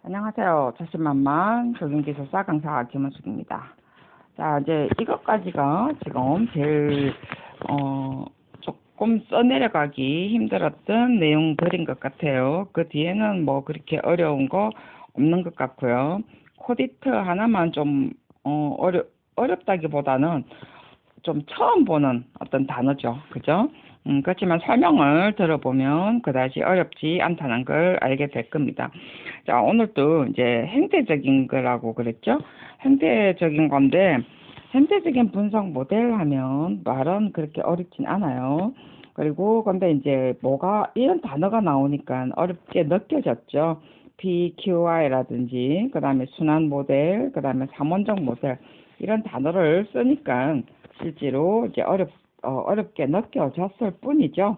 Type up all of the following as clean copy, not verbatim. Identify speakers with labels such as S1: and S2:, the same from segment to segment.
S1: 안녕하세요. 자신만만 적용기술사 강사 김은숙입니다. 자, 이제 이것까지가 지금 제일, 조금 써내려가기 힘들었던 내용들인 것 같아요. 그 뒤에는 뭐 그렇게 어려운 거 없는 것 같고요. 코디트 하나만 좀, 어렵다기보다는 좀 처음 보는 어떤 단어죠. 그죠? 그렇지만 설명을 들어보면 그다지 어렵지 않다는 걸 알게 될 겁니다. 자, 오늘도 이제 행태적인 거라고 그랬죠? 행태적인 건데, 행태적인 분석 모델 하면 말은 그렇게 어렵진 않아요. 그리고 근데 이제 뭐가 이런 단어가 나오니까 어렵게 느껴졌죠. PQI라든지 그다음에 순환 모델, 그다음에 삼원적 모델 이런 단어를 쓰니까 실제로 이제 어렵게 느껴졌을 뿐이죠.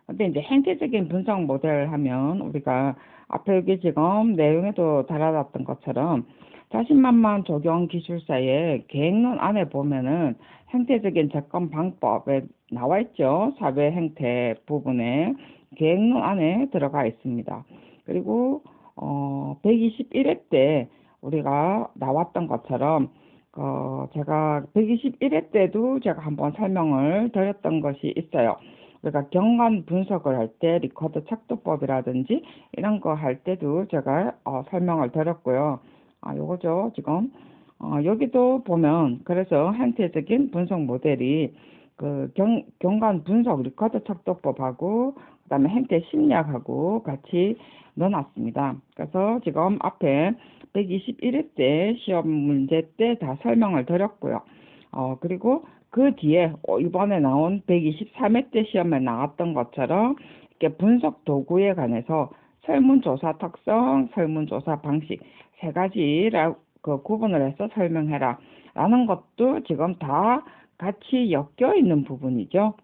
S1: 근데 이제 행태적인 분석 모델 하면 우리가 앞에 여기 지금 내용에도 달아놨던 것처럼 자신만만 적용 기술사의 계획론 안에 보면은 행태적인 접근 방법에 나와 있죠. 사회 행태 부분에 계획론 안에 들어가 있습니다. 그리고 121회 때 우리가 나왔던 것처럼 제가 121회 때도 제가 한번 설명을 드렸던 것이 있어요. 그러니까 경관 분석을 할 때 리커드 착도법이라든지 이런 거 할 때도 제가 설명을 드렸고요. 요거죠, 지금. 여기도 보면 그래서 행태적인 분석 모델이 그 경관 분석 리커드 착도법하고 그다음에 행태 심리학하고 같이 넣어놨습니다. 그래서 지금 앞에 121회 때 시험 문제 때 다 설명을 드렸고요. 그리고 그 뒤에 이번에 나온 123회 때 시험에 나왔던 것처럼 이렇게 분석 도구에 관해서 설문조사 특성, 설문조사 방식 세 가지라 그 구분을 해서 설명해라 라는 것도 지금 다 같이 엮여 있는 부분이죠.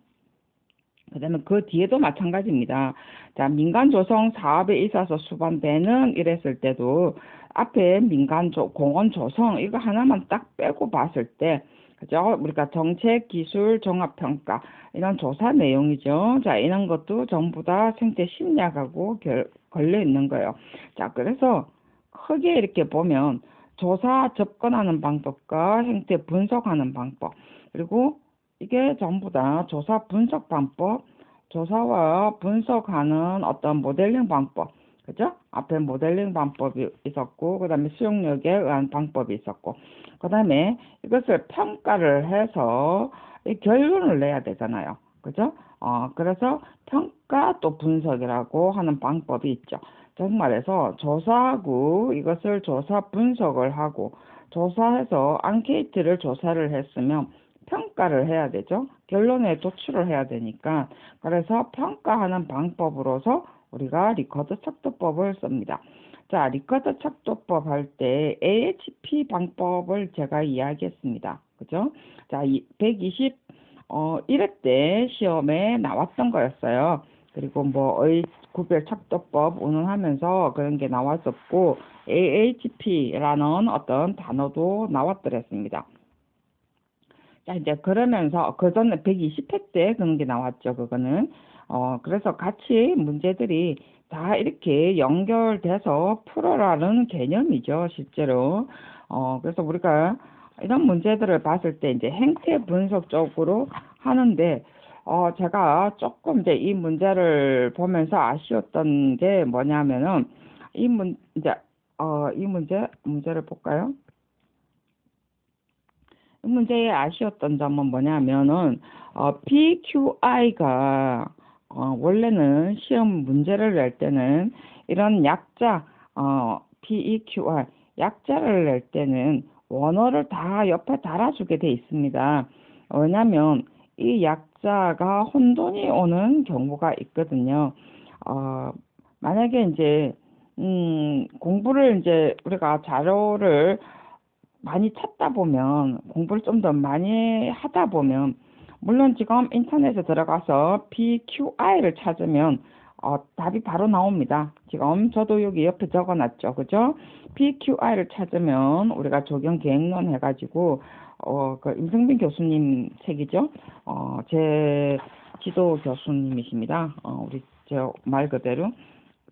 S1: 그다음에 그 뒤에도 마찬가지입니다. 자, 민간 조성 사업에 있어서 수반되는 이랬을 때도 앞에 공원 조성 이거 하나만 딱 빼고 봤을 때 그죠? 우리가 정책, 기술, 종합 평가 이런 조사 내용이죠. 자, 이런 것도 전부 다 생태 심리학하고 걸려 있는 거예요. 자, 그래서 크게 이렇게 보면 조사 접근하는 방법과 행태 분석하는 방법 그리고 이게 전부 다 조사 분석 방법, 조사와 분석하는 어떤 모델링 방법, 그죠? 앞에 모델링 방법이 있었고, 그 다음에 수용력에 의한 방법이 있었고, 그 다음에 이것을 평가를 해서 이 결론을 내야 되잖아요. 그죠? 그래서 평가 또 분석이라고 하는 방법이 있죠. 즉 말해서 조사하고 이것을 조사 분석을 하고 조사해서 앙케이트를 조사를 했으면 평가를 해야 되죠. 결론에 도출을 해야 되니까. 그래서 평가하는 방법으로서 우리가 리커드 착도법을 씁니다. 자, 리커드 착도법 할 때 AHP 방법을 제가 이야기했습니다. 그죠? 자, 121회 때 시험에 나왔던 거였어요. 그리고 뭐 구별 착도법 운운하면서 그런 게 나왔었고 AHP라는 어떤 단어도 나왔더랬습니다. 자, 이제 그러면서 그 전에 120회 때 그런 게 나왔죠. 그거는 그래서 같이 문제들이 다 이렇게 연결돼서 풀어라는 개념이죠. 실제로 그래서 우리가 이런 문제들을 봤을 때 이제 행태 분석 쪽으로 하는데 제가 조금 이제 이 문제를 보면서 아쉬웠던 게 뭐냐면은 이 문제를 볼까요? 이 문제의 아쉬웠던 점은 뭐냐면은 PQI가 원래는 시험 문제를 낼 때는 이런 약자 PEQI 약자를 낼 때는 원어를 다 옆에 달아주게 돼 있습니다. 왜냐하면 이 약자가 혼돈이 오는 경우가 있거든요. 만약에 이제 공부를 이제 우리가 자료를 많이 찾다 보면 공부를 좀 더 많이 하다 보면 물론 지금 인터넷에 들어가서 PQI를 찾으면 답이 바로 나옵니다. 지금 저도 여기 옆에 적어놨죠, 그죠? PQI를 찾으면 우리가 적용 계획론 해가지고 그 임성빈 교수님 책이죠. 제 지도 교수님이십니다. 우리 저 말 그대로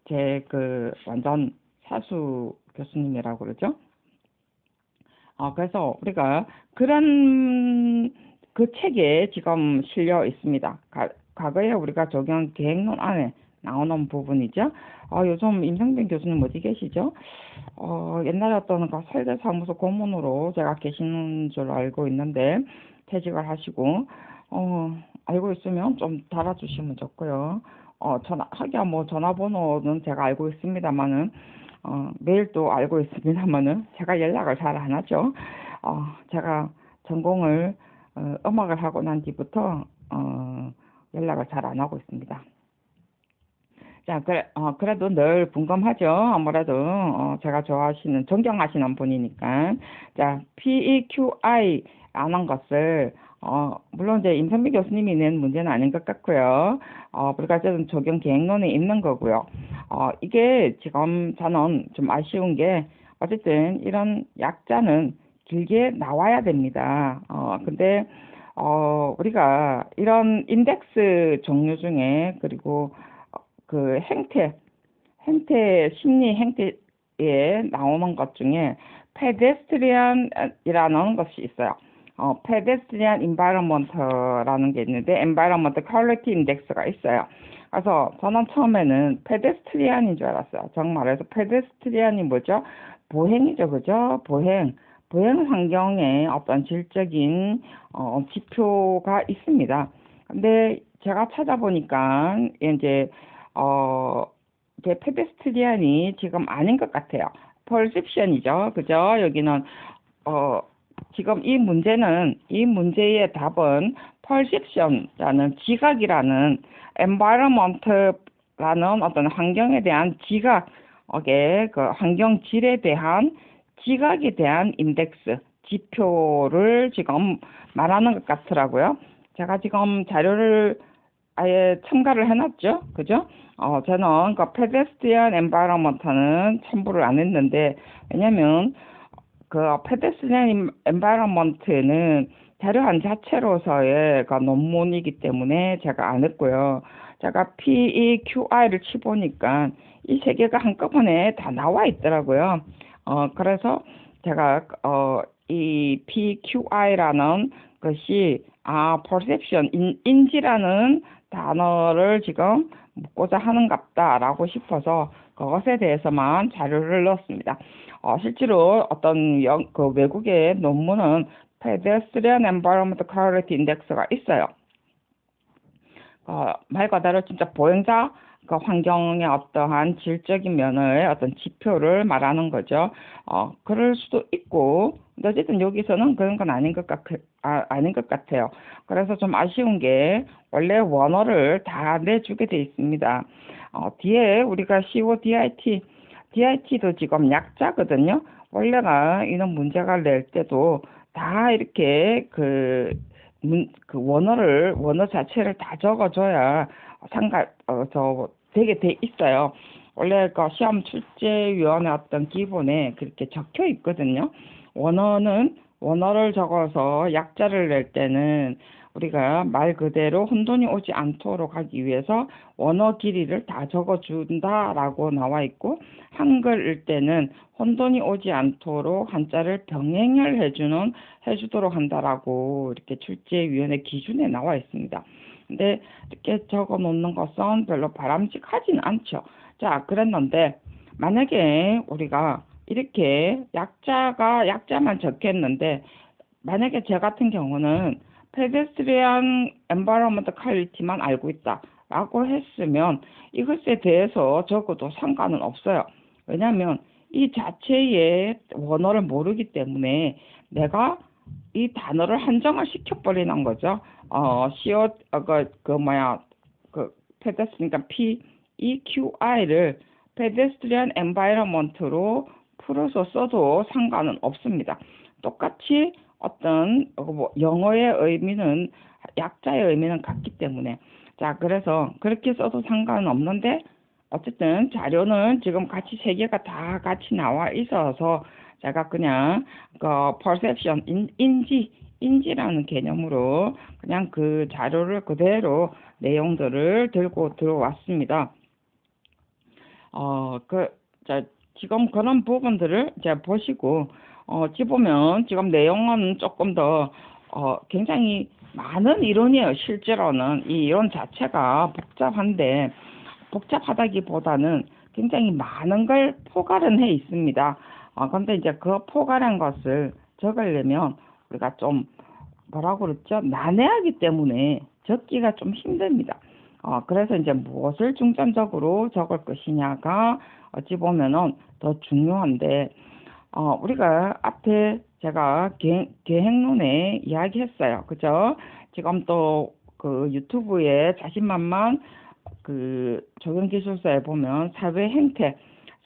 S1: 제 그 완전 사수 교수님이라고 그러죠. 그래서 우리가 그런 그 책에 지금 실려 있습니다. 과거에 우리가 적용 계획론 안에 나오는 부분이죠. 요즘 임성빈 교수님 어디 계시죠? 옛날에 어떤 그 설계사무소 고문으로 제가 계시는 줄 알고 있는데 퇴직을 하시고 알고 있으면 좀 달아주시면 좋고요. 하기야 뭐 전화번호는 제가 알고 있습니다만은 메일도 알고 있습니다만은 제가 연락을 잘 안 하죠. 제가 전공을 음악을 하고 난 뒤부터 연락을 잘 안 하고 있습니다. 자, 그래도 늘 궁금하죠. 아무래도 제가 좋아하시는 존경하시는 분이니까. 자, PEQI라는 것을 물론 이제 임선비 교수님이 낸 문제는 아닌 것 같고요. 우리가 어쨌든 적용 계획론에 있는 거고요. 이게 지금 저는 좀 아쉬운 게 어쨌든 이런 약자는 길게 나와야 됩니다. 근데 우리가 이런 인덱스 종류 중에 그리고 그 심리 행태에 나오는 것 중에 페데스트리안이라는 것이 있어요. 페데스트리안 인바이러먼트라는 게 있는데 엔바이러먼트 퀄리티 인덱스가 있어요. 그래서 저는 처음에는 페데스트리안인 줄 알았어요. 정말해서 페데스트리안이 뭐죠? 보행이죠, 그죠? 보행 환경에 어떤 질적인 지표가 있습니다. 근데 제가 찾아보니까 이제 이게 페데스트리안이 지금 아닌 것 같아요. 퍼셉션이죠. 그죠? 여기는 지금 이 문제의 답은 퍼셉션이라는 지각이라는 environment라는 어떤 환경에 대한 지각의 그 환경 질에 대한 지각에 대한 인덱스 지표를 지금 말하는 것 같더라고요. 제가 지금 자료를 아예 첨가를 해놨죠. 그죠? 저는 그 페데스트리안 엔바이러먼트는 첨부를 안 했는데, 왜냐면 그 페데스트리안 엔바이러먼트는 자료한 자체로서의 그 논문이기 때문에 제가 안 했고요. 제가 PEQI를 치보니까 이 세 개가 한꺼번에 다 나와 있더라고요. 그래서 제가 이 PQI라는 것이 perception 인지라는 단어를 지금 묻고자 하는갑다라고 싶어서 그것에 대해서만 자료를 넣었습니다. 실제로 어떤 그 외국의 논문은 Pedestrian Environment Quality Index가 있어요. 말 그대로 진짜 보행자 그 환경의 어떠한 질적인 면의 어떤 지표를 말하는 거죠. 그럴 수도 있고, 근데 어쨌든 여기서는 그런 건 아닌 것 같아요. 그래서 좀 아쉬운 게 원래 원어를 다 내주게 돼 있습니다. 뒤에 우리가 DIT도 지금 약자거든요. 원래가 이런 문제가 낼 때도 다 이렇게 그 원어 자체를 다 적어줘야 되게 돼 있어요. 원래 그 시험 출제위원회 어떤 기본에 그렇게 적혀 있거든요. 원어를 적어서 약자를 낼 때는 우리가 말 그대로 혼돈이 오지 않도록 하기 위해서 원어 길이를 다 적어준다라고 나와 있고, 한글일 때는 혼돈이 오지 않도록 한자를 병행을 해주도록 한다라고 이렇게 출제위원회 기준에 나와 있습니다. 근데 이렇게 적어 놓는 것은 별로 바람직하진 않죠. 자, 그랬는데 만약에 우리가 이렇게 약자만 적혔는데, 만약에 제 같은 경우는 페데스트리안 엔바이러먼트 퀄리티만 알고 있다라고 했으면 이것에 대해서 적어도 상관은 없어요. 왜냐하면 이 자체의 원어를 모르기 때문에 내가 이 단어를 한정을 시켜버리는 거죠. 페데스트리안 PEQI를 페데스트리안 엔바이러먼트로 풀어서 써도 상관은 없습니다. 똑같이 어떤 영어의 의미는 약자의 의미는 같기 때문에, 자, 그래서 그렇게 써도 상관은 없는데, 어쨌든 자료는 지금 같이 세 개가 다 같이 나와 있어서 제가 그냥 그 perception 인지라는 개념으로 그냥 그 자료를 그대로 내용들을 들고 들어왔습니다. 지금 그런 부분들을 이제 보시고, 어찌 보면 지금 내용은 조금 더, 굉장히 많은 이론이에요. 실제로는 이 이론 자체가 복잡한데, 복잡하다기보다는 굉장히 많은 걸 포괄은 해 있습니다. 근데 이제 그 포괄한 것을 적으려면 우리가 좀 뭐라고 그랬죠? 난해하기 때문에 적기가 좀 힘듭니다. 그래서 이제 무엇을 중점적으로 적을 것이냐가 어찌 보면은 더 중요한데, 우리가 앞에 제가 계획론에 이야기했어요. 그죠? 지금 또 그 유튜브에 자신만만 그 적용기술서에 보면 사회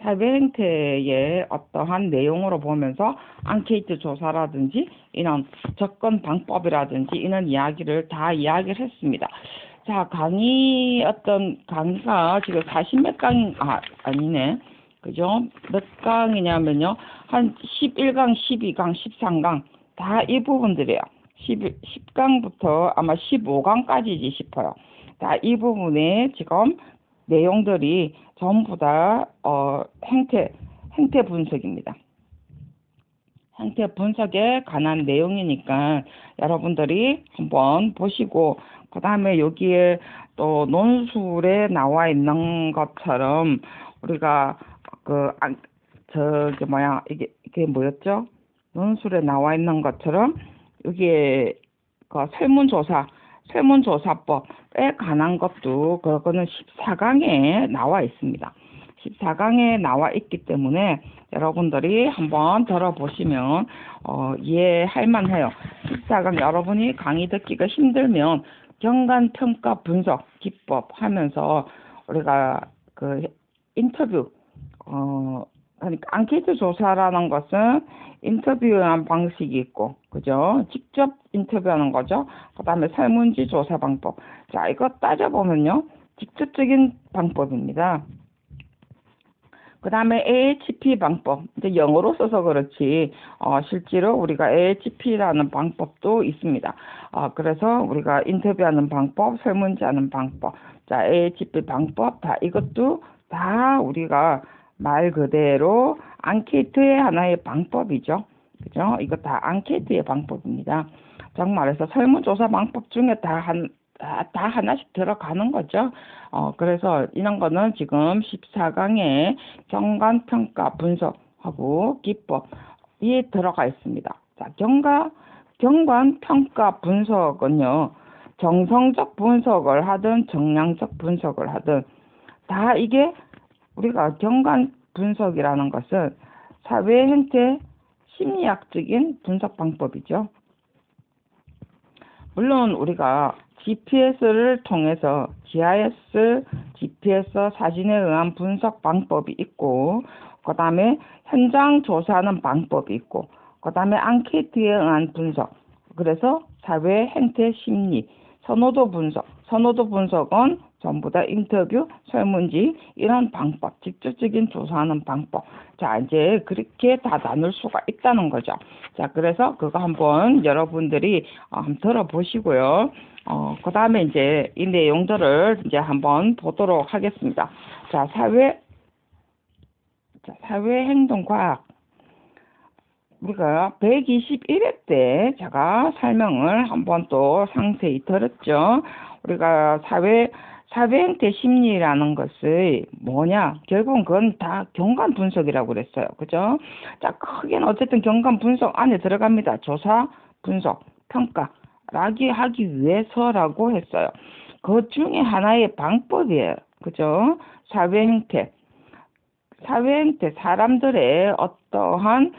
S1: 행태의 어떠한 내용으로 보면서 앙케이트 조사라든지 이런 접근 방법이라든지 이런 이야기를 다 이야기를 했습니다. 자, 어떤 강의가 지금 40몇 아니네. 그죠? 몇 강이냐면요. 한 11강, 12강, 13강 다 이 부분들이에요. 10강부터 아마 15강까지지 싶어요. 다 이 부분에 지금 내용들이 전부 다 행태 분석입니다. 행태 분석에 관한 내용이니까 여러분들이 한번 보시고, 그 다음에 여기에 또 논술에 나와 있는 것처럼 우리가 이게 뭐였죠? 논술에 나와 있는 것처럼 여기에 그 설문조사법에 관한 것도 그거는 14강에 나와 있습니다. 14강에 나와 있기 때문에 여러분들이 한번 들어보시면 이해할 만해요. 14강 여러분이 강의 듣기가 힘들면 경관평가 분석 기법 하면서 우리가 그 인터뷰 그러니까 앙케이트 조사라는 것은 인터뷰한 방식이 있고, 그죠? 직접 인터뷰하는 거죠. 그 다음에 설문지 조사 방법. 자, 이거 따져보면요. 직접적인 방법입니다. 그 다음에 AHP 방법. 이제 영어로 써서 그렇지, 실제로 우리가 AHP라는 방법도 있습니다. 그래서 우리가 인터뷰하는 방법, 설문지 하는 방법. 자, AHP 방법, 이것도 다 우리가 말 그대로 앙케이트의 하나의 방법이죠. 그죠? 이거 다 앙케이트의 방법입니다. 정말해서 설문조사 방법 중에 다 하나씩 들어가는 거죠. 그래서 이런 거는 지금 14강에 경관평가 분석하고 기법이 들어가 있습니다. 자, 경관평가 분석은요, 정성적 분석을 하든 정량적 분석을 하든 다 이게 우리가 경관 분석이라는 것은 사회 행태 심리학적인 분석 방법이죠. 물론 우리가 GPS를 통해서 GPS 사진에 의한 분석 방법이 있고, 그 다음에 현장 조사하는 방법이 있고, 그 다음에 앙케이트에 의한 분석, 그래서 사회 행태 심리, 선호도 분석은 전부 다 인터뷰, 설문지 이런 방법, 직접적인 조사하는 방법. 자, 이제 그렇게 다 나눌 수가 있다는 거죠. 자, 그래서 그거 한번 여러분들이 한번 들어보시고요. 그 다음에 이제 이 내용들을 이제 한번 보도록 하겠습니다. 자, 사회행동과학. 우리가 121회 때 제가 설명을 한번 또 상세히 들었죠. 우리가 사회행태 심리라는 것이 뭐냐? 결국은 그건 다 경관 분석이라고 그랬어요. 그죠? 자, 크게는 어쨌든 경관 분석 안에 들어갑니다. 조사, 분석, 평가. 하기 위해서라고 했어요. 그 중에 하나의 방법이에요. 그죠? 사회행태, 사람들의 어떠한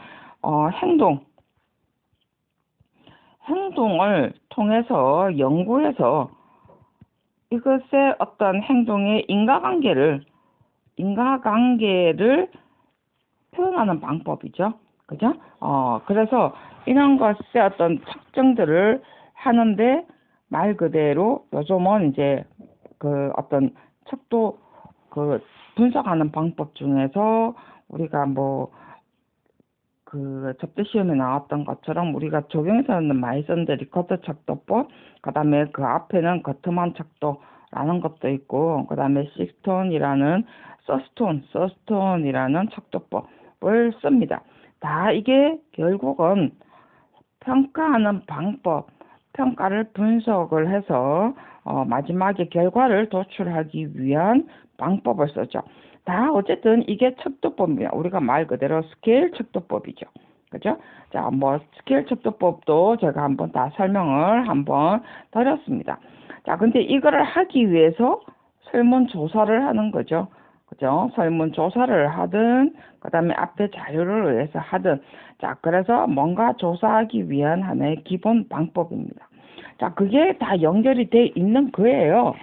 S1: 행동을 통해서 연구해서 이것의 어떤 행동의 인과관계를 표현하는 방법이죠. 그죠? 그래서 이런 것의 어떤 특징들을 하는데 말 그대로 요즘은 이제 그 어떤 척도 그 분석하는 방법 중에서 우리가 그 접대 시험에 나왔던 것처럼 우리가 적용에서는 많이 썼는데 리커트 척도법, 그 다음에 그 앞에는 거트만 척도라는 것도 있고, 그 다음에 식스톤이라는 서스톤이라는 척도법을 씁니다. 다 이게 결국은 평가하는 방법, 평가를 분석을 해서 마지막에 결과를 도출하기 위한 방법을 쓰죠. 다 어쨌든 이게 척도법입니다. 우리가 말 그대로 스케일 척도법이죠. 그죠? 자, 뭐 스케일 척도법도 제가 한번 다 설명을 한번 드렸습니다. 자, 근데 이거를 하기 위해서 설문조사를 하는 거죠. 그죠? 설문조사를 하든, 그 다음에 앞에 자료를 의해서 하든, 자, 그래서 뭔가 조사하기 위한 하나의 기본 방법입니다. 자, 그게 다 연결이 돼 있는 거예요.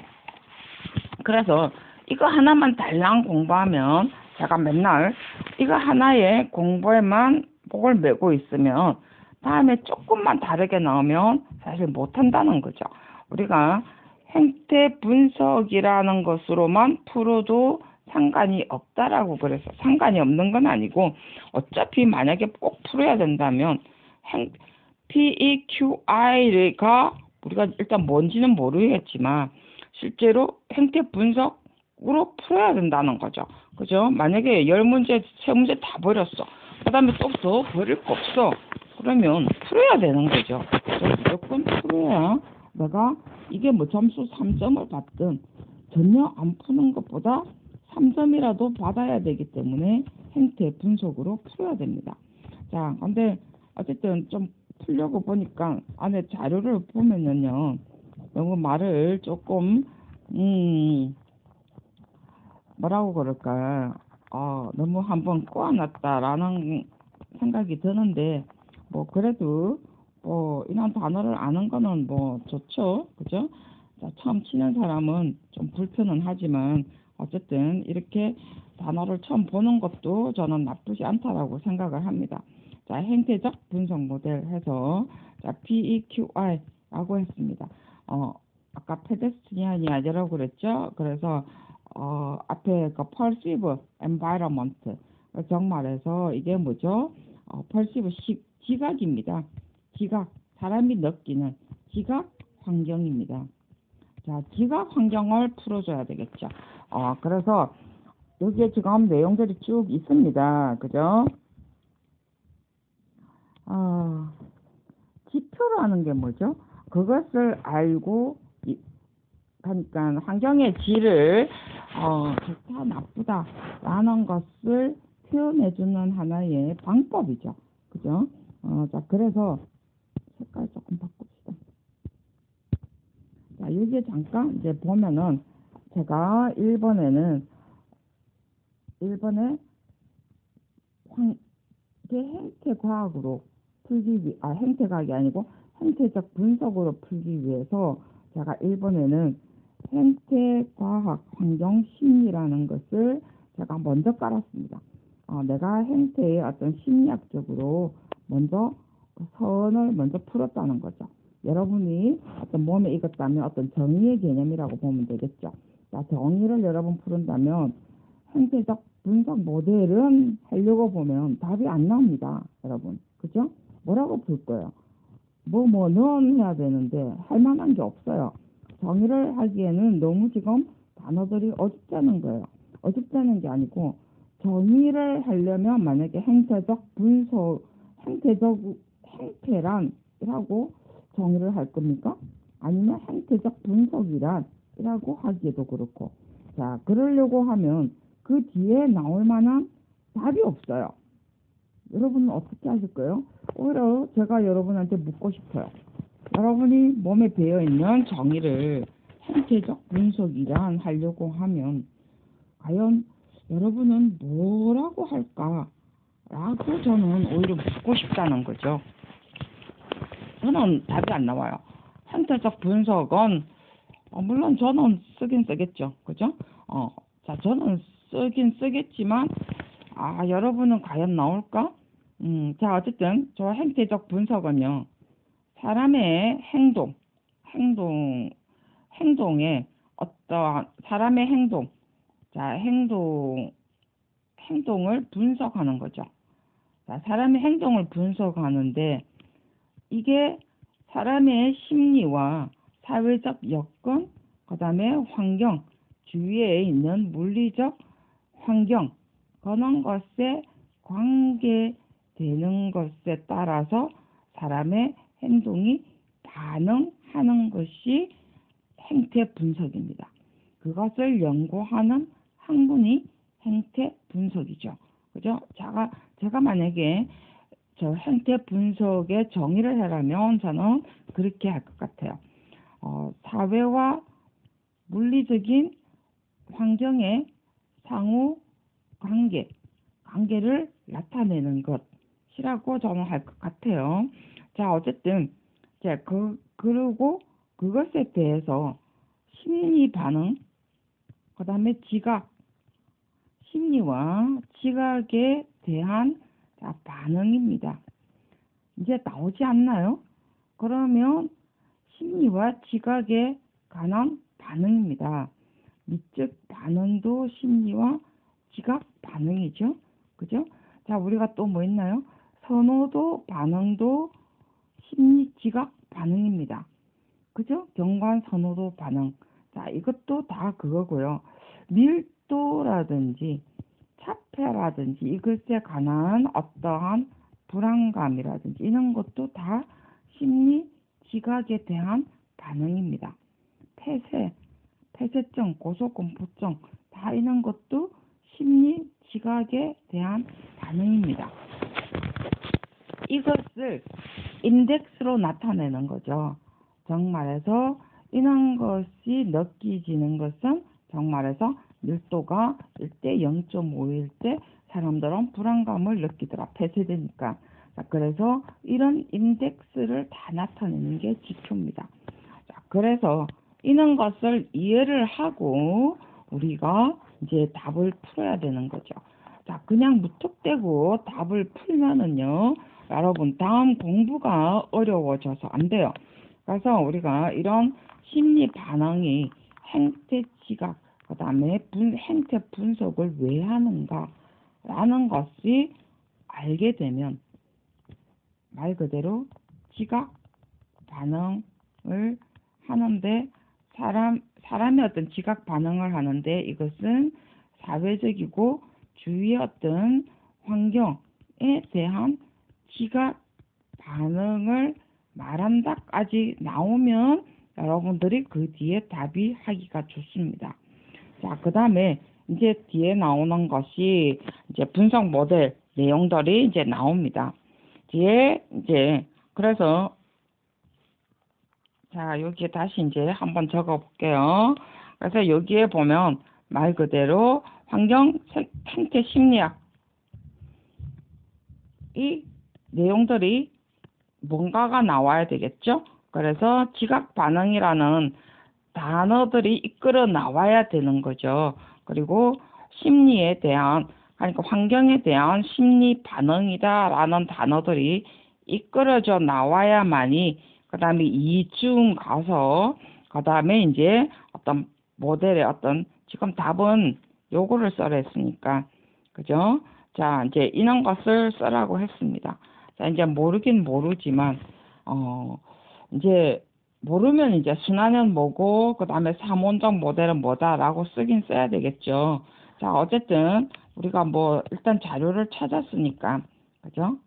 S1: 그래서 이거 하나만 달랑 공부하면, 제가 맨날 이거 하나의 공부에만 목을 메고 있으면, 다음에 조금만 다르게 나오면 사실 못한다는 거죠. 우리가 행태 분석이라는 것으로만 풀어도 상관이 없다라고 그래서 상관이 없는 건 아니고 어차피 만약에 꼭 풀어야 된다면 PEQI가 우리가 일단 뭔지는 모르겠지만 실제로 행태 분석으로 풀어야 된다는 거죠. 그죠? 만약에 10문제, 3문제 다 버렸어. 그 다음에 또 더 버릴 거 없어. 그러면 풀어야 되는 거죠. 무조건 풀어야 내가 이게 뭐 점수 3점을 받든 전혀 안 푸는 것보다 3점이라도 받아야 되기 때문에 행태 분석으로 풀어야 됩니다. 자, 근데 어쨌든 좀 풀려고 보니까 안에 자료를 보면은요, 너무 말을 조금 뭐라고 그럴까, 너무 한번 꼬아놨다라는 생각이 드는데, 뭐 그래도 이런 단어를 아는 거는 뭐 좋죠, 그죠? 자, 처음 치는 사람은 좀 불편은 하지만 어쨌든 이렇게 단어를 처음 보는 것도 저는 나쁘지 않다라고 생각을 합니다. 자, 행태적 분석 모델 해서 자, PEQI라고 했습니다. 아까 페데스트리안이 아니라고 그랬죠? 그래서 앞에 그 perceive environment 정말해서 이게 뭐죠? perceive 지각입니다. 지각, 사람이 느끼는 지각 환경입니다. 자, 지각 환경을 풀어줘야 되겠죠. 그래서 여기에 지금 내용들이 쭉 있습니다. 그죠? 지표라는 게 뭐죠? 그것을 알고, 그러니까 환경의 질을, 좋다, 나쁘다, 라는 것을 표현해주는 하나의 방법이죠. 그죠? 자, 그래서 색깔 조금 바꿉시다. 자, 여기에 잠깐 이제 보면은 제가 1번에 행태 과학으로 행태 과학이 아니고 행태적 분석으로 풀기 위해서 제가 1번에는 행태 과학 환경 심리라는 것을 제가 먼저 깔았습니다. 내가 행태의 어떤 심리학적으로 먼저 선을 먼저 풀었다는 거죠. 여러분이 어떤 몸에 익었다면 어떤 정의의 개념이라고 보면 되겠죠. 자, 정의를 여러분 풀은다면 행태적 분석 모델은 하려고 보면 답이 안 나옵니다. 여러분. 그죠? 뭐라고 풀 거예요? 넌 해야 되는데 할 만한 게 없어요. 정의를 하기에는 너무 지금 단어들이 어줍다는 거예요. 어줍다는 게 아니고 정의를 하려면 만약에 행태적 분석, 행태란이라고 정의를 할 겁니까? 아니면 행태적 분석이란이라고 하기에도 그렇고. 자, 그러려고 하면 그 뒤에 나올 만한 답이 없어요. 여러분은 어떻게 하실 거예요? 오히려 제가 여러분한테 묻고 싶어요. 여러분이 몸에 배어있는 정의를 행태적 분석이란 하려고 하면 과연 여러분은 뭐라고 할까? 라고 저는 오히려 묻고 싶다는 거죠. 저는 답이 안 나와요. 행태적 분석은 물론 저는 쓰긴 쓰겠죠. 그죠? 자, 저는 쓰긴 쓰겠지만 여러분은 과연 나올까? 자, 어쨌든 저 행태적 분석은요. 사람의 행동의 어떠한 사람의 행동을 분석하는 거죠. 자, 사람의 행동을 분석하는데 이게 사람의 심리와 사회적 여건, 그 다음에 환경, 주위에 있는 물리적 환경, 그런 것에 관계되는 것에 따라서 사람의 행동이 반응하는 것이 행태 분석입니다. 그것을 연구하는 학문이 행태 분석이죠. 그죠? 제가 만약에 저 행태 분석의 정의를 하라면 저는 그렇게 할 것 같아요. 사회와 물리적인 환경의 상호 관계를 나타내는 것이라고 저는 할 것 같아요. 자, 어쨌든, 그리고 그것에 대해서 심리 반응, 그 다음에 심리와 지각에 대한 반응입니다. 이제 나오지 않나요? 그러면 심리와 지각에 관한 반응입니다. 미적 반응도 심리와 지각 반응이죠. 그죠? 자, 우리가 또 뭐 있나요? 선호도 반응도 심리 지각 반응입니다. 그죠? 경관 선호도 반응. 자, 이것도 다 그거고요. 밀도라든지 차폐라든지 이것에 관한 어떠한 불안감이라든지 이런 것도 다 심리 지각에 대한 반응입니다. 폐쇄증, 고소공포증 다 이런 것도 심리 지각에 대한 반응입니다. 이것을 인덱스로 나타내는 거죠. 정말해서 이런 것이 느껴지는 것은 정말해서 밀도가 1대 0.5일 때 사람들은 불안감을 느끼더라. 폐쇄되니까. 자, 그래서 이런 인덱스를 다 나타내는 게 지표입니다. 자, 그래서 이런 것을 이해를 하고 우리가 이제 답을 풀어야 되는 거죠. 자, 그냥 무턱대고 답을 풀면은요, 여러분 다음 공부가 어려워져서 안 돼요. 그래서 우리가 이런 심리 반응이 행태 지각, 그 다음에 행태 분석을 왜 하는가 라는 것이 알게 되면 말 그대로 지각 반응을 하는데 사람의 어떤 지각 반응을 하는데 이것은 사회적이고 주위의 어떤 환경에 대한 지각 반응을 말한다까지 나오면 여러분들이 그 뒤에 답이 하기가 좋습니다. 자, 그 다음에 이제 뒤에 나오는 것이 이제 분석 모델 내용들이 이제 나옵니다. 뒤에 이제 그래서 자, 여기에 다시 이제 한번 적어 볼게요. 그래서 여기에 보면 말 그대로 환경 생태 심리학 이 내용들이 뭔가가 나와야 되겠죠. 그래서 지각 반응이라는 단어들이 이끌어 나와야 되는 거죠. 그리고 심리에 대한 그러니까 환경에 대한 심리 반응이다라는 단어들이 이끌어져 나와야만이 그 다음에 이쯤 가서 그 다음에 이제 어떤 모델의 어떤 지금 답은 요거를 써라 했으니까 그죠? 자, 이제 이런 것을 쓰라고 했습니다. 자, 이제 모르긴 모르지만 이제 모르면 이제 순환은 뭐고 그 다음에 삼원적 모델은 뭐다라고 쓰긴 써야 되겠죠. 자, 어쨌든 우리가 뭐 일단 자료를 찾았으니까 그죠?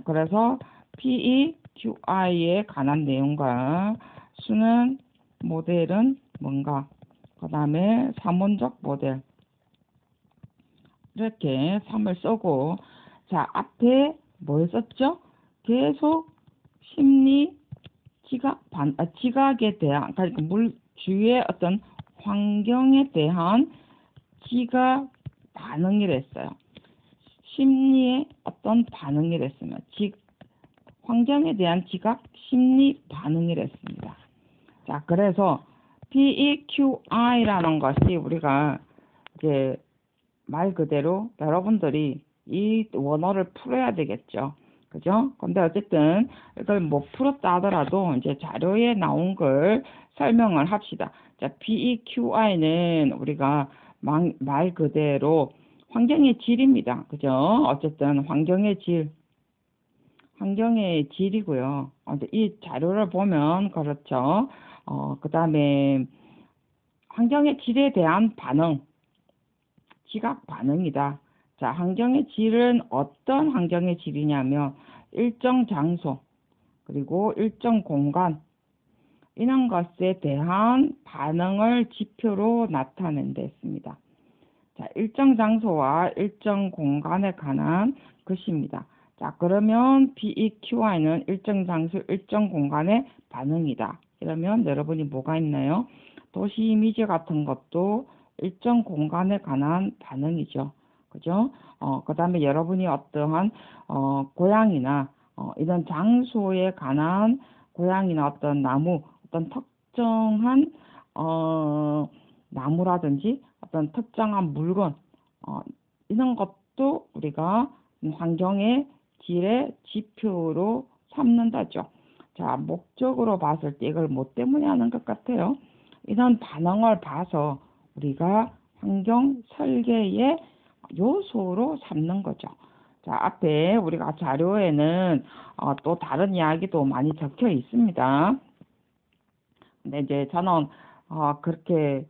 S1: 그래서 PEQI에 관한 내용과 순환 모델은 뭔가 그 다음에 삼원적 모델 이렇게 3을 쓰고 자, 앞에 뭘 썼죠? 계속 심리 지각에 대한 그러니까 주위의 어떤 환경에 대한 지각 반응이랬어요. 심리의 어떤 반응이랬으면 환경에 대한 지각 심리 반응이랬습니다. 자, 그래서 PEQI라는 것이 우리가 이제 말 그대로 여러분들이 이 원어를 풀어야 되겠죠. 그죠? 근데 어쨌든 이걸 못 풀었다 하더라도 이제 자료에 나온 걸 설명을 합시다. 자, PEQI는 우리가 말 그대로 환경의 질입니다. 그죠? 어쨌든 환경의 질이고요. 이 자료를 보면 그렇죠. 그 다음에 환경의 질에 대한 반응, 지각 반응이다. 자, 환경의 질은 어떤 환경의 질이냐면 일정 장소 그리고 일정 공간 이런 것에 대한 반응을 지표로 나타낸 데 있습니다. 자, 일정 장소와 일정 공간에 관한 것입니다. 자, 그러면 PEQI는 일정 장소, 일정 공간의 반응이다. 이러면 여러분이 뭐가 있나요? 도시 이미지 같은 것도 일정 공간에 관한 반응이죠. 그죠? 그 다음에 여러분이 어떠한, 고양이나, 이런 장소에 관한 고양이나 어떤 나무, 어떤 특정한, 나무라든지 어떤 특정한 물건, 이런 것도 우리가 환경의 질의 지표로 삼는다죠. 자, 목적으로 봤을 때 이걸 뭐 때문에 하는 것 같아요? 이런 반응을 봐서 우리가 환경 설계의 요소로 삼는 거죠. 자, 앞에 우리가 자료에는 또 다른 이야기도 많이 적혀 있습니다. 근데 이제 저는 그렇게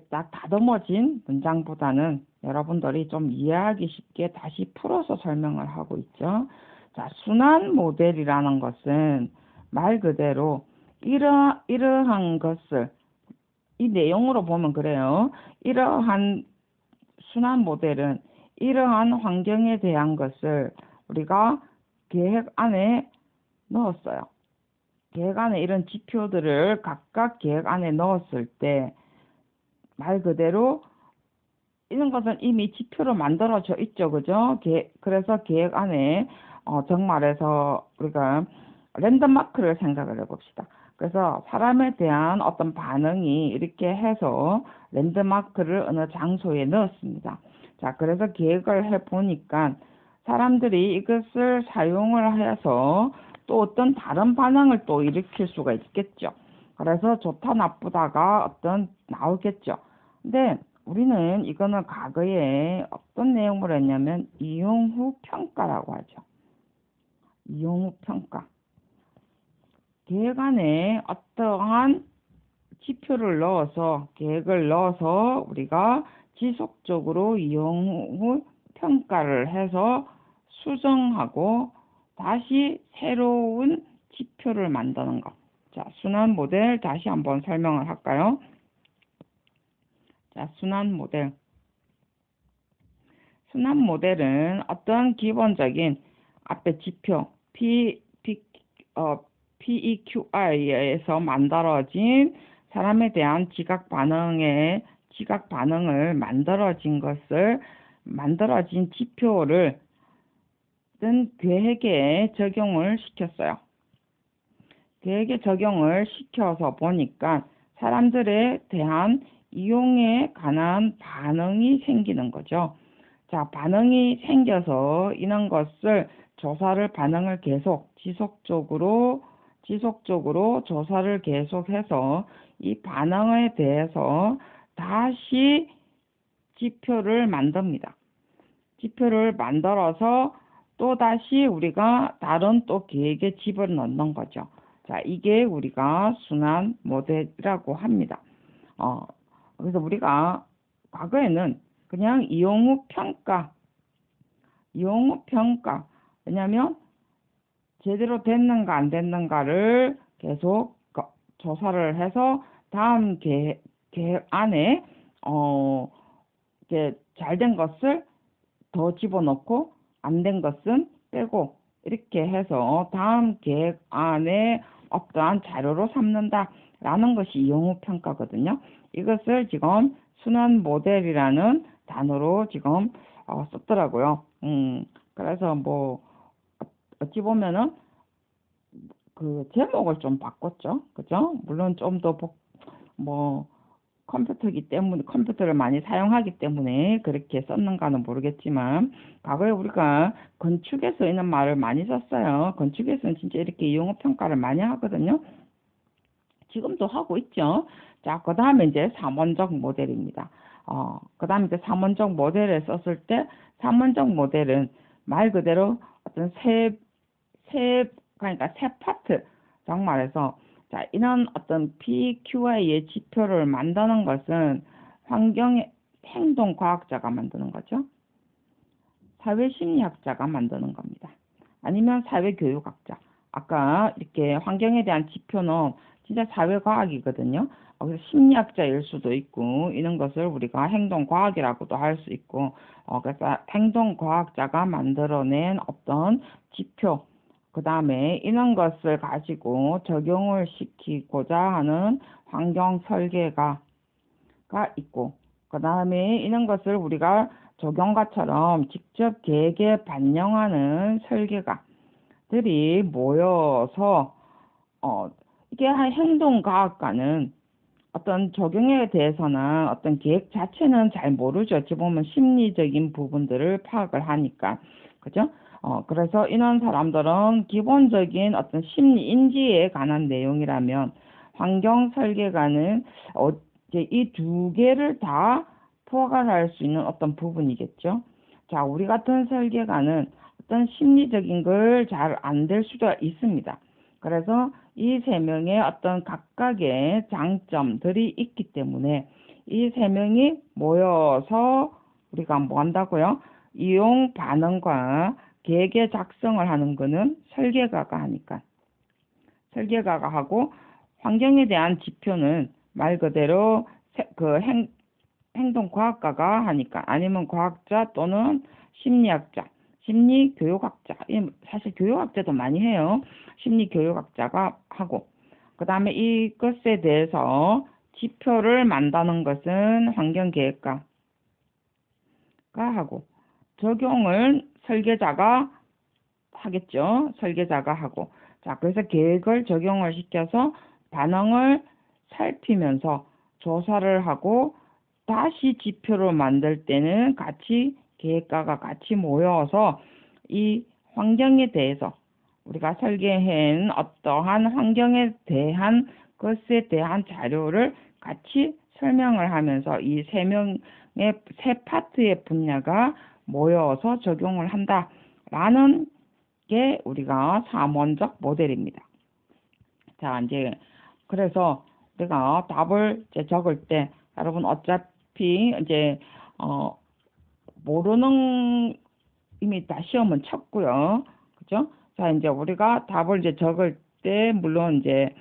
S1: 딱 다듬어진 문장보다는 여러분들이 좀 이해하기 쉽게 다시 풀어서 설명을 하고 있죠. 자, 순환 모델이라는 것은 말 그대로 이러한 것을 이 내용으로 보면 그래요. 이러한 순환 모델은 이러한 환경에 대한 것을 우리가 계획 안에 넣었어요. 계획 안에 이런 지표들을 각각 계획 안에 넣었을 때 말 그대로 이런 것은 이미 지표로 만들어져 있죠. 그죠? 그래서 계획 안에 정말해서 우리가 랜덤마크를 생각을 해봅시다. 그래서 사람에 대한 어떤 반응이 이렇게 해서 랜드마크를 어느 장소에 넣었습니다. 자, 그래서 계획을 해보니까 사람들이 이것을 사용을 해서 또 어떤 다른 반응을 또 일으킬 수가 있겠죠. 그래서 좋다 나쁘다가 어떤 나오겠죠. 근데 우리는 이거는 과거에 어떤 내용을 했냐면 이용 후 평가라고 하죠. 이용 후 평가. 계획 안에 어떠한 지표를 넣어서 계획을 넣어서 우리가 지속적으로 이용 후 평가를 해서 수정하고 다시 새로운 지표를 만드는 것. 자, 순환 모델 다시 한번 설명을 할까요? 자, 순환 모델. 순환 모델은 어떤 기본적인 앞에 지표 PEQI에서 만들어진 사람에 대한 지각 반응을 만들어진 지표를 뜬 계획에 적용을 시켰어요. 계획에 적용을 시켜서 보니까 사람들에 대한 이용에 관한 반응이 생기는 거죠. 자, 반응이 생겨서 이런 것을 반응을 계속 지속적으로 조사를 계속해서 이 반응에 대해서 다시 지표를 만듭니다. 지표를 만들어서 또 다시 우리가 다른 또 계획에 집어넣는 거죠. 자, 이게 우리가 순환 모델이라고 합니다. 그래서 우리가 과거에는 그냥 이용 후 평가. 왜냐하면 제대로 됐는가 안 됐는가를 계속 조사를 해서 다음 계획 안에 이제 잘된 것을 더 집어넣고 안 된 것은 빼고 이렇게 해서 다음 계획 안에 어떠한 자료로 삼는다라는 것이 이용 후 평가거든요. 이것을 지금 순환 모델이라는 단어로 지금 썼더라고요. 그래서 뭐 어찌 보면은 그 제목을 좀 바꿨죠. 그죠? 물론 좀 더 컴퓨터기 때문에 컴퓨터를 많이 사용하기 때문에 그렇게 썼는가는 모르겠지만 과거에 우리가 건축에서 이런 말을 많이 썼어요. 건축에서는 진짜 이렇게 이용호 평가를 많이 하거든요. 지금도 하고 있죠. 자, 그 다음에 이제 삼원적 모델입니다. 그 다음에 이제 삼원적 모델을 썼을 때 삼원적 모델은 말 그대로 어떤 그러니까 세 파트 정말해서 이런 어떤 PQI의 지표를 만드는 것은 행동과학자가 만드는 거죠. 사회심리학자가 만드는 겁니다. 아니면 사회교육학자. 아까 이렇게 환경에 대한 지표는 진짜 사회과학이거든요. 그래서 심리학자일 수도 있고 이런 것을 우리가 행동과학이라고도 할 수 있고 그래서 행동과학자가 만들어낸 어떤 지표 그 다음에 이런 것을 가지고 적용을 시키고자 하는 환경 설계가가 있고 그 다음에 이런 것을 우리가 적용가처럼 직접 계획에 반영하는 설계가들이 모여서 이게 행동과학과는 어떤 적용에 대해서는 어떤 계획 자체는 잘 모르죠. 어찌 보면 심리적인 부분들을 파악을 하니까. 그죠? 그래서 이런 사람들은 기본적인 어떤 심리 인지에 관한 내용이라면 환경 설계가는 이제 이 두 개를 다 포괄할 수 있는 어떤 부분이겠죠. 자, 우리 같은 설계가는 어떤 심리적인 걸 잘 안 될 수도 있습니다. 그래서 이 세 명의 어떤 각각의 장점들이 있기 때문에 이 세 명이 모여서 우리가 뭐 한다고요? 이용 반응과 계획의 작성을 하는 거는 설계가가 하니까. 설계가가 하고 환경에 대한 지표는 말 그대로 그 행동과학가가 하니까 아니면 과학자 또는 심리학자, 심리교육학자, 사실 교육학자도 많이 해요. 심리교육학자가 하고 그 다음에 이것에 대해서 지표를 만드는 것은 환경계획가가 하고 적용을 설계자가 하겠죠. 설계자가 하고 자 그래서 계획을 적용을 시켜서 반응을 살피면서 조사를 하고 다시 지표를 만들 때는 같이 계획가가 같이 모여서 이 환경에 대해서 우리가 설계한 어떠한 환경에 대한 것에 대한 자료를 같이 설명을 하면서 이 세 명의 세 파트의 분야가 모여서 적용을 한다라는 게 우리가 3원적 모델입니다. 자, 이제 그래서 우리가 답을 이제 적을 때 여러분 어차피 이제 모르는 이미 다 시험은 쳤고요. 그죠? 자, 이제 우리가 답을 이제 적을 때 물론 이제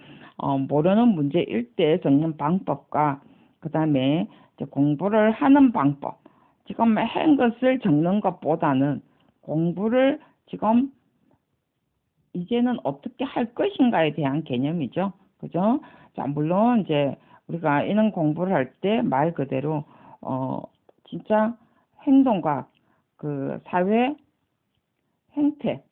S1: 모르는 문제일 때 적는 방법과 그다음에 이제 공부를 하는 방법. 지금 한 것을 적는 것보다는 공부를 지금 이제는 어떻게 할 것인가에 대한 개념이죠. 그죠? 자, 물론 이제 우리가 이런 공부를 할 때 말 그대로 진짜 행동과 그 사회 행태에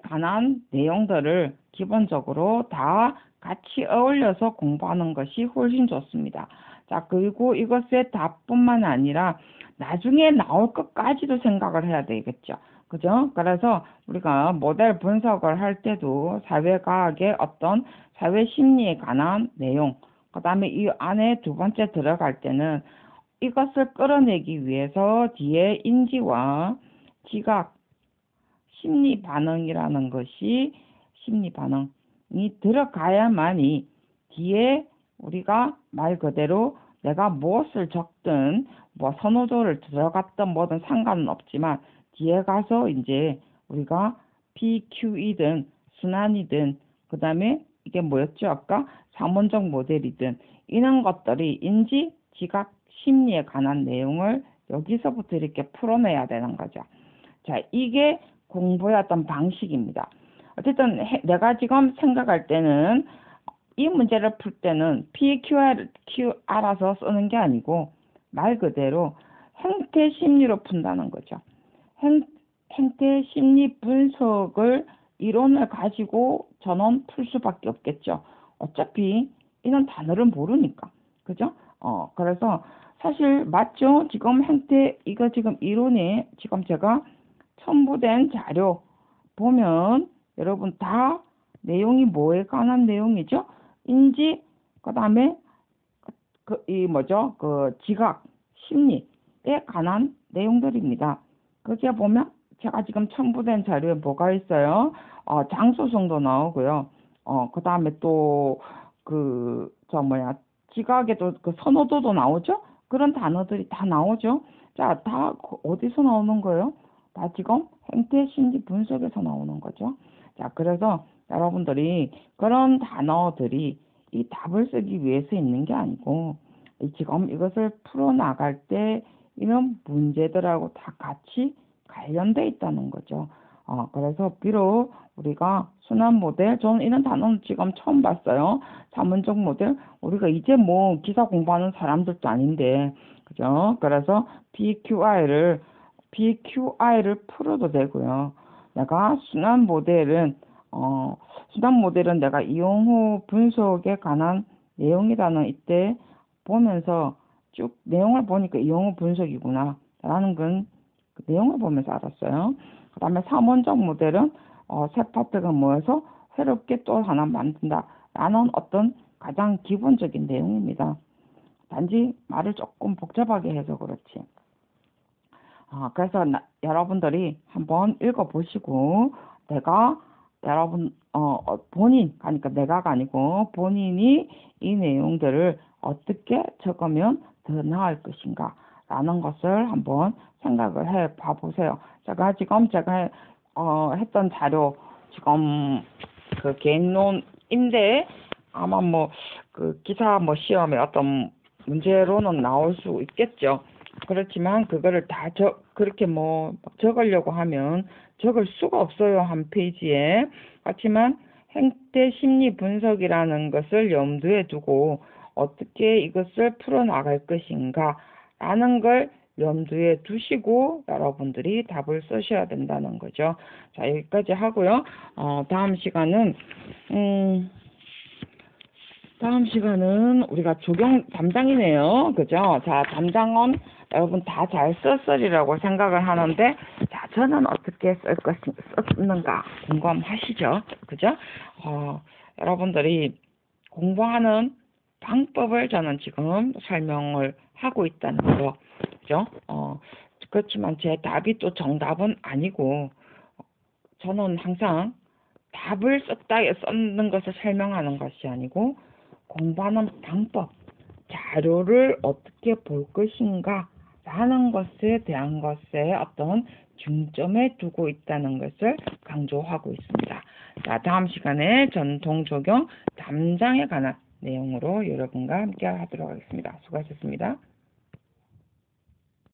S1: 관한 내용들을 기본적으로 다 같이 어울려서 공부하는 것이 훨씬 좋습니다. 자, 그리고 이것의 답뿐만 아니라 나중에 나올 것까지도 생각을 해야 되겠죠. 그죠? 그래서 우리가 모델 분석을 할 때도 사회과학의 어떤 사회심리에 관한 내용, 그 다음에 이 안에 두 번째 들어갈 때는 이것을 끌어내기 위해서 뒤에 인지와 지각, 심리 반응이라는 것이 심리 반응이 들어가야만이 뒤에 우리가 말 그대로 내가 무엇을 적든 뭐 선호도를 들어갔든 뭐든 상관은 없지만 뒤에 가서 이제 우리가 PQ이든 순환이든 그 다음에 이게 뭐였죠? 아까 3원적 모델이든 이런 것들이 인지, 지각, 심리에 관한 내용을 여기서부터 이렇게 풀어내야 되는 거죠. 자, 이게 공부의 어떤 방식입니다. 어쨌든 내가 지금 생각할 때는 이 문제를 풀 때는 PQ 알아서 쓰는 게 아니고 말 그대로 행태 심리로 푼다는 거죠. 행태 심리 분석을 이론을 가지고 저는 풀 수밖에 없겠죠. 어차피 이런 단어를 모르니까. 그죠? 그래서 사실 맞죠? 지금 행태 이거 지금 이론에 지금 제가 첨부된 자료 보면 여러분 다 내용이 뭐에 관한 내용이죠? 인지 그다음에 이 뭐죠? 그 지각 심리에 관한 내용들입니다. 거기에 보면 제가 지금 첨부된 자료에 뭐가 있어요? 장소성도 나오고요. 그다음에 또 지각에도 그 선호도도 나오죠? 그런 단어들이 다 나오죠. 자, 다 어디서 나오는 거예요? 다 지금 행태 심리 분석에서 나오는 거죠. 자, 그래서 여러분들이 그런 단어들이 이 답을 쓰기 위해서 있는 게 아니고 지금 이것을 풀어나갈 때 이런 문제들하고 다 같이 관련돼 있다는 거죠. 그래서 비록 우리가 순환 모델, 저는 이런 단어는 지금 처음 봤어요. 자문적 모델, 우리가 이제 뭐 기사 공부하는 사람들도 아닌데, 그죠? 그래서 BQI를 풀어도 되고요. 내가 순환 모델은 내가 이용 후 분석에 관한 내용이라는 이때 보면서 쭉 내용을 보니까 이용 후 분석이구나. 라는 건 그 내용을 보면서 알았어요. 그 다음에 3원적 모델은 세 파트가 모여서 새롭게 또 하나 만든다. 라는 어떤 가장 기본적인 내용입니다. 단지 말을 조금 복잡하게 해서 그렇지. 그래서 여러분들이 한번 읽어보시고 내가 그러니까 내가가 아니고 본인이 이 내용들을 어떻게 적으면 더 나을 것인가 라는 것을 한번 생각을 해 봐보세요. 제가 했던 자료 지금 그 개인론인데 아마 뭐 그 기사 시험에 어떤 문제로는 나올 수 있겠죠. 그렇지만 그거를 다 그렇게 적으려고 하면 적을 수가 없어요. 한 페이지에. 그렇지만 행태 심리 분석이라는 것을 염두에 두고 어떻게 이것을 풀어나갈 것인가 라는 걸 염두에 두시고 여러분들이 답을 쓰셔야 된다는 거죠. 자, 여기까지 하고요. 다음 시간은 우리가 적용 담당이네요. 그죠? 자, 담당은 여러분 다 잘 썼으리라고 생각을 하는데, 자, 저는 어떻게 썼는가 궁금하시죠? 그죠? 여러분들이 공부하는 방법을 저는 지금 설명을 하고 있다는 거. 그죠? 그렇지만 제 답이 또 정답은 아니고, 저는 항상 답을 썼는 것을 설명하는 것이 아니고, 공부하는 방법, 자료를 어떻게 볼 것인가 라는 것에 대한 것에 어떤 중점에 두고 있다는 것을 강조하고 있습니다. 자, 다음 시간에 전통 적용 담장에 관한 내용으로 여러분과 함께 하도록 하겠습니다. 수고하셨습니다.